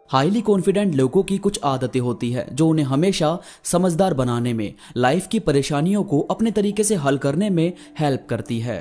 Highly confident लोगों की कुछ आदतें होती है जो उन्हें हमेशा समझदार बनाने में, लाइफ की परेशानियों को अपने तरीके से हल करने में हेल्प करती है।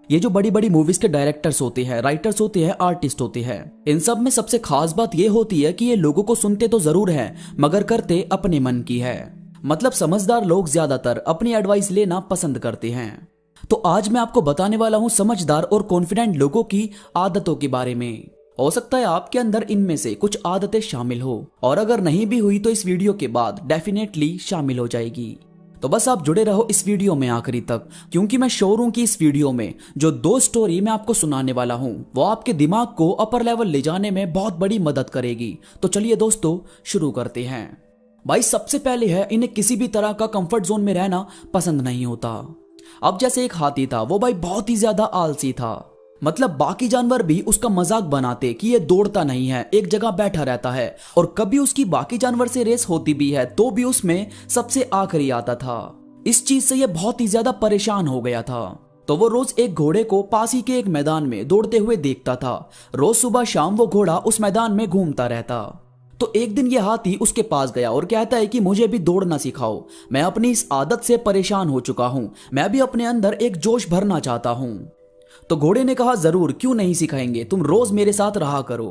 ये जो बड़ी बड़ी मूवीज के डायरेक्टर्स होते हैं, राइटर्स होते हैं, आर्टिस्ट होते हैं, इन सब में सबसे खास बात ये होती है कि ये लोगों को सुनते तो जरूर हैं मगर करते अपने मन की है। मतलब समझदार लोग ज्यादातर अपनी एडवाइस लेना पसंद करते हैं। तो आज मैं आपको बताने वाला हूं समझदार और कॉन्फिडेंट लोगों की आदतों के बारे में। हो सकता है आपके अंदर इनमें से कुछ आदतें शामिल हो, और अगर नहीं भी हुई तो इस वीडियो के बाद डेफिनेटली शामिल हो जाएगी। तो बस आप जुड़े रहो इस वीडियो में आखिरी तक, क्योंकि मैं श्योर हूं कि इस वीडियो में जो 2 स्टोरी मैं आपको सुनाने वाला हूं वो आपके दिमाग को अपर लेवल ले जाने में बहुत बड़ी मदद करेगी। तो चलिए दोस्तों शुरू करते हैं। भाई सबसे पहले है, इन्हें किसी भी तरह का कंफर्ट जोन में रहना पसंद नहीं होता। अब जैसे एक हाथी था, वो भाई बहुत ही ज्यादा आलसी था। मतलब बाकी जानवर भी उसका मजाक बनाते कि ये दौड़ता नहीं है, एक जगह बैठा रहता है, और कभी उसकी बाकी जानवर से रेस होती भी है तो भी उसमें सबसे आखिरी आता था। इस चीज से ये बहुत ही ज्यादा परेशान हो गया था। तो वो रोज एक घोड़े को पास ही के एक मैदान में दौड़ते हुए देखता था। रोज सुबह शाम वो घोड़ा उस मैदान में घूमता रहता। तो एक दिन ये हाथी उसके पास गया और कहता है कि मुझे भी दौड़ना सिखाओ, मैं अपनी इस आदत से परेशान हो चुका हूं, मैं भी अपने अंदर एक जोश भरना चाहता हूं। तो घोड़े ने कहा जरूर, क्यों नहीं सिखाएंगे, तुम रोज मेरे साथ रहा करो।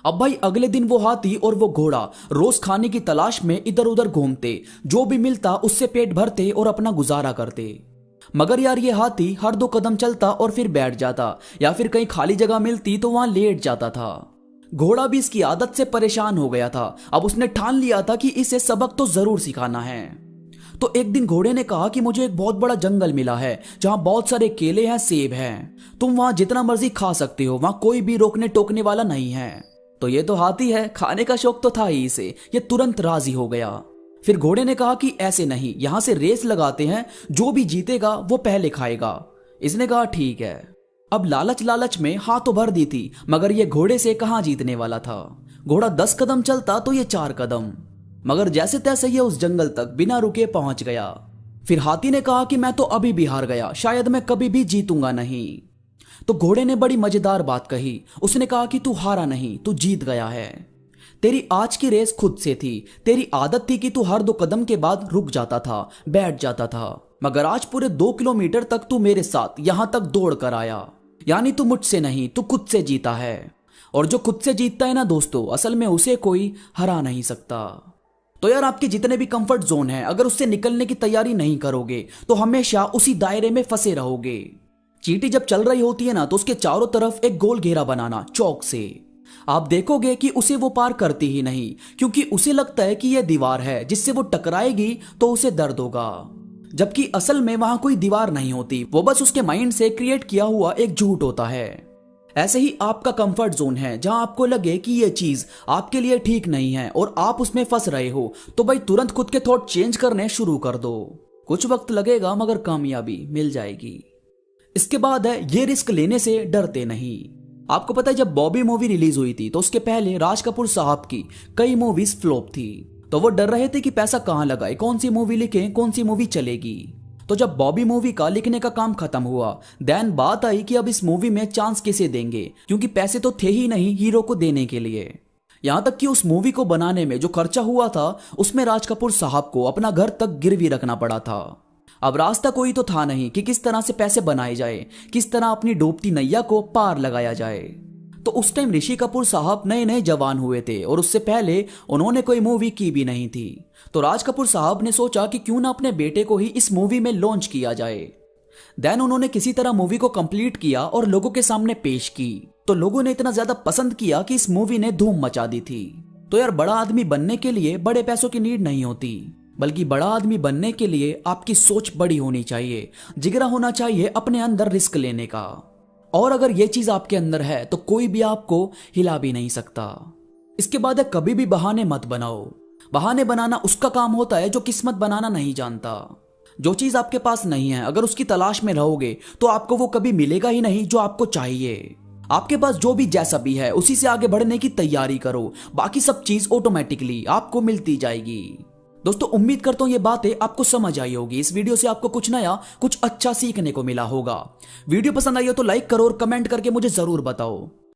अब भाई अगले दिन वो हाथी और वो घोड़ा रोज खाने की तलाश में इधर उधर घूमते, जो भी मिलता उससे पेट भरते और अपना गुजारा करते। मगर यार ये हाथी हर 2 कदम चलता और फिर बैठ जाता, या फिर कहीं खाली जगह मिलती तो वहां लेट जाता था। घोड़ा भी इसकी आदत से परेशान हो गया था। अब उसने ठान लिया था कि इसे सबक तो जरूर सिखाना है। तो एक दिन घोड़े ने कहा कि मुझे एक बहुत बड़ा जंगल मिला है जहां बहुत सारे केले हैं, सेब हैं, तुम वहां जितना मर्जी खा सकते हो, वहां कोई भी रोकने टोकने वाला नहीं है। तो ये तो हाथी है, खाने का शौक तो था ही इसे, ये तुरंत राजी हो गया। फिर घोड़े ने कहा कि ऐसे नहीं, यहां से रेस लगाते हैं, जो भी जीतेगा वो पहले खाएगा। इसने कहा ठीक है। अब लालच में हाथ तो भर दी थी, मगर ये घोड़े से कहां जीतने वाला था। घोड़ा 10 कदम चलता तो ये 4 कदम, मगर जैसे तैसे ये उस जंगल तक बिना रुके पहुंच गया। फिर हाथी ने कहा कि मैं तो अभी भी हार गया, शायद मैं कभी भी जीतूंगा नहीं। तो घोड़े ने बड़ी मजेदार बात कही। उसने कहा कि तू हारा नहीं, तू जीत गया है। तेरी आज की रेस खुद से थी, तेरी आदत थी कि तू हर 2 कदम के बाद रुक जाता था, बैठ जाता था, मगर आज पूरे 2 किलोमीटर तक तू मेरे साथ यहां तक दौड़ कर आया। यानी तू मुझसे नहीं, तू खुद से जीता है। और जो खुद से जीतता है ना दोस्तों, असल में उसे कोई हरा नहीं सकता। तो यार आपके जितने भी कंफर्ट जोन है, अगर उससे निकलने की तैयारी नहीं करोगे तो हमेशा उसी दायरे में फंसे रहोगे। चींटी जब चल रही होती है ना, तो उसके चारों तरफ एक गोल घेरा बनाना चौक से। आप देखोगे कि उसे वो पार करती ही नहीं, क्योंकि उसे लगता है कि यह दीवार है जिससे वो टकराएगी तो उसे दर्द होगा, जबकि असल में वहां कोई दीवार नहीं होती, वो बस उसके माइंड से क्रिएट किया हुआ एक झूठ होता है। ऐसे ही आपका कंफर्ट जोन है, जहां आपको लगे कि यह चीज आपके लिए ठीक नहीं है और आप उसमें फंस रहे हो, तो भाई तुरंत खुद के थॉट चेंज करने शुरू कर दो। कुछ वक्त लगेगा मगर कामयाबी मिल जाएगी। इसके बाद है, ये रिस्क लेने से डरते नहीं। आपको पता है जब बॉबी मूवी रिलीज हुई थी तो उसके पहले राज कपूर साहब की कई मूवीज फ्लॉप थी। तो वो डर रहे थे कि पैसा कहां लगाए, कौन सी मूवी लिखें, कौन सी मूवी चलेगी। तो जब बॉबी मूवी का लिखने का काम खत्म हुआ, देन बात आई कि अब इस मूवी में चांस किसे देंगे, क्योंकि पैसे तो थे ही नहीं हीरो को देने के लिए। यहां तक कि उस मूवी को बनाने में जो खर्चा हुआ था, उसमें राज कपूर साहब को अपना घर तक गिरवी रखना पड़ा था। अब रास्ता कोई तो था नहीं कि किस तरह से पैसे बनाए जाए, किस तरह अपनी डूबती नैया को पार लगाया जाए। तो उस टाइम ऋषि कपूर साहब नए नए जवान हुए थे और उससे पहले उन्होंने कोई मूवी की भी नहीं थी। तो राज कपूर साहब ने सोचा कि क्यों ना अपने बेटे को ही इस मूवी में लॉन्च किया जाए। देन उन्होंने किसी तरह मूवी को कंप्लीट किया और लोगों के सामने पेश की। तो लोगों ने इतना ज्यादा पसंद किया कि इस मूवी ने धूम मचा दी थी। तो यार बड़ा आदमी बनने के लिए बड़े पैसों की नीड नहीं होती, बल्कि बड़ा आदमी बनने के लिए आपकी सोच बड़ी होनी चाहिए, जिगरा होना चाहिए अपने अंदर रिस्क लेने का। और अगर ये चीज आपके अंदर है तो कोई भी आपको हिला भी नहीं सकता। इसके बाद है, कभी भी बहाने मत बनाओ। बहाने बनाना उसका काम होता है जो किस्मत बनाना नहीं जानता। जो चीज आपके पास नहीं है, अगर उसकी तलाश में रहोगे तो आपको वो कभी मिलेगा ही नहीं जो आपको चाहिए। आपके पास जो भी जैसा भी है उसी से आगे बढ़ने की तैयारी करो, बाकी सब चीज ऑटोमेटिकली आपको मिलती जाएगी। दोस्तों उम्मीद करता हूं ये बातें आपको समझ आई होगी। इस वीडियो से आपको कुछ नया, कुछ अच्छा सीखने को मिला होगा। वीडियो पसंद आई हो तो लाइक करो और कमेंट करके मुझे जरूर बताओ।